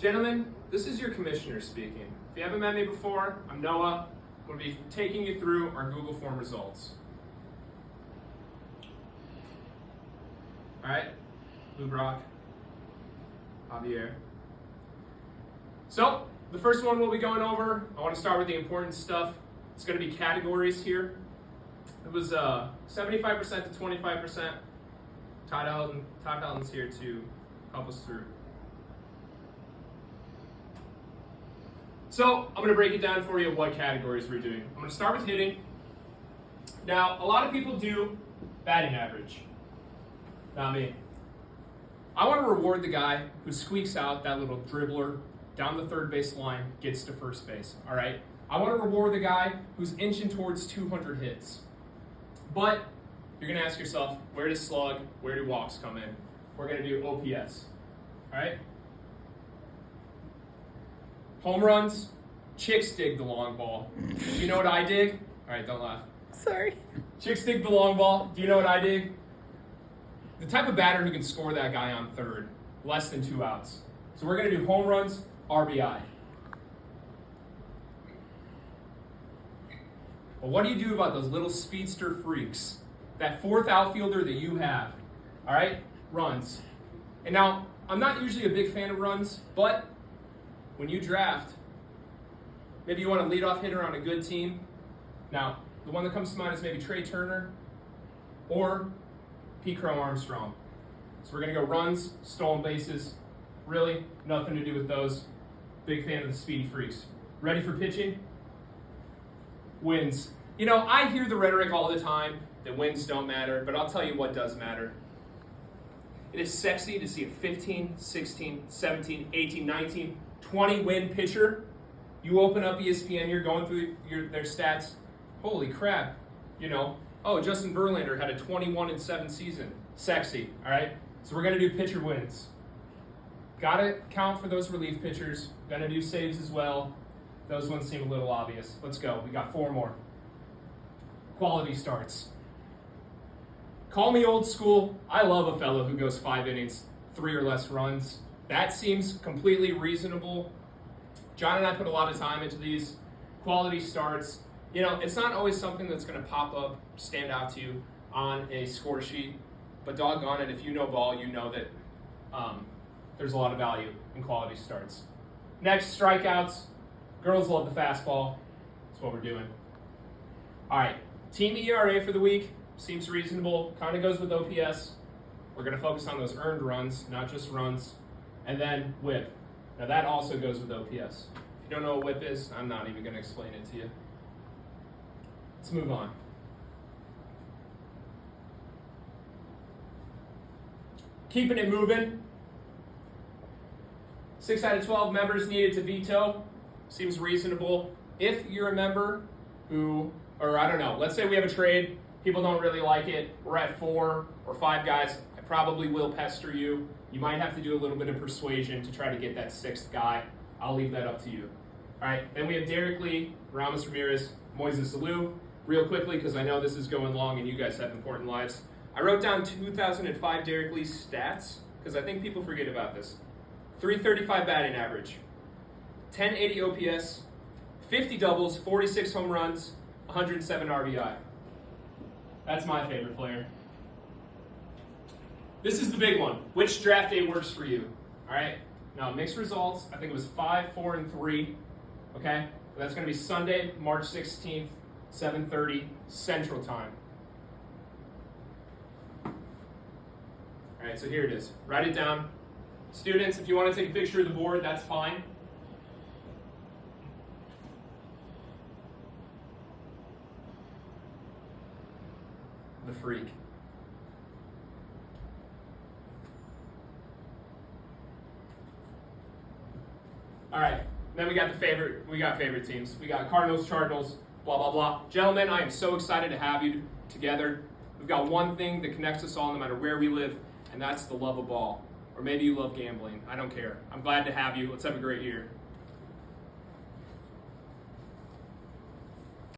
Gentlemen, this is your commissioner speaking. If you haven't met me before, I'm Noah. I'm going to be taking you through our Google form results. All right, Blue Brock, Javier. So, the first one we'll be going over, I want to start with the important stuff. It's going to be categories here. It was 75% to 25%. Todd Helton's here to help us through. So, I'm going to break it down for you what categories we're doing. I'm going to start with hitting. Now, a lot of people do batting average. Not me. I want to reward the guy who squeaks out that little dribbler down the third base line, gets to first base, all right? I want to reward the guy who's inching towards 200 hits. But you're going to ask yourself, where does slug, where do walks come in? We're going to do OPS, all right? Home runs, chicks dig the long ball. Do you know what I dig? All right, don't laugh. Sorry. Chicks dig the long ball. Do you know what I dig? The type of batter who can score that guy on third, less than 2 outs. So we're going to do home runs, RBI. But what do you do about those little speedster freaks? That fourth outfielder that you have, all right? Runs. And now, I'm not usually a big fan of runs, but when you draft, maybe you want a leadoff hitter on a good team. Now, the one that comes to mind is maybe Trey Turner or Pete Crow Armstrong. So we're going to go runs, stolen bases. Really, nothing to do with those. Big fan of the speedy freaks. Ready for pitching? Wins. You know, I hear the rhetoric all the time that wins don't matter, but I'll tell you what does matter. It is sexy to see a 15, 16, 17, 18, 19, 20 win pitcher. You open up ESPN, you're going through their stats. Holy crap. You know, oh, Justin Verlander had a 21-7 season. Sexy, all right? So we're going to do pitcher wins. Got to count for those relief pitchers. Going to do saves as well. Those ones seem a little obvious. Let's go. We got 4 more. Quality starts. Call me old school. I love a fellow who goes 5 innings, 3 or less runs. That seems completely reasonable. John and I put a lot of time into these. Quality starts. You know, it's not always something that's going to pop up, stand out to you on a score sheet. But doggone it, if you know ball, you know that there's a lot of value in quality starts. Next, strikeouts. Girls love the fastball. That's what we're doing. All right, team ERA for the week seems reasonable. Kind of goes with OPS. We're going to focus on those earned runs, not just runs. And then whip. Now that also goes with OPS. If you don't know what whip is, I'm not even going to explain it to you. Let's move on. Keeping it moving. 6 out of 12 members needed to veto. Seems reasonable. If you're a member who, or I don't know, let's say we have a trade, people don't really like it, we're at 4 or 5 guys, I probably will pester you. You might have to do a little bit of persuasion to try to get that 6th guy. I'll leave that up to you. All right, then we have Derek Lee, Ramos Ramirez, Moises Alou. Real quickly, because I know this is going long and you guys have important lives. I wrote down 2005 Derek Lee's stats, because I think people forget about this. 335 batting average, 1080 OPS, 50 doubles, 46 home runs, 107 RBI. That's my favorite player. This is the big one. Which draft day works for you? All right. Now, mixed results. I think it was 5, 4, and 3. Okay. That's going to be Sunday, March 16th, 7:30 Central Time. All right. So here it is. Write it down. Students, if you want to take a picture of the board, that's fine. The freak. All right, then we got favorite teams. We got Cardinals, Cardinals, blah, blah, blah. Gentlemen, I am so excited to have you together. We've got one thing that connects us all no matter where we live, and that's the love of ball. Or maybe you love gambling. I don't care. I'm glad to have you. Let's have a great year.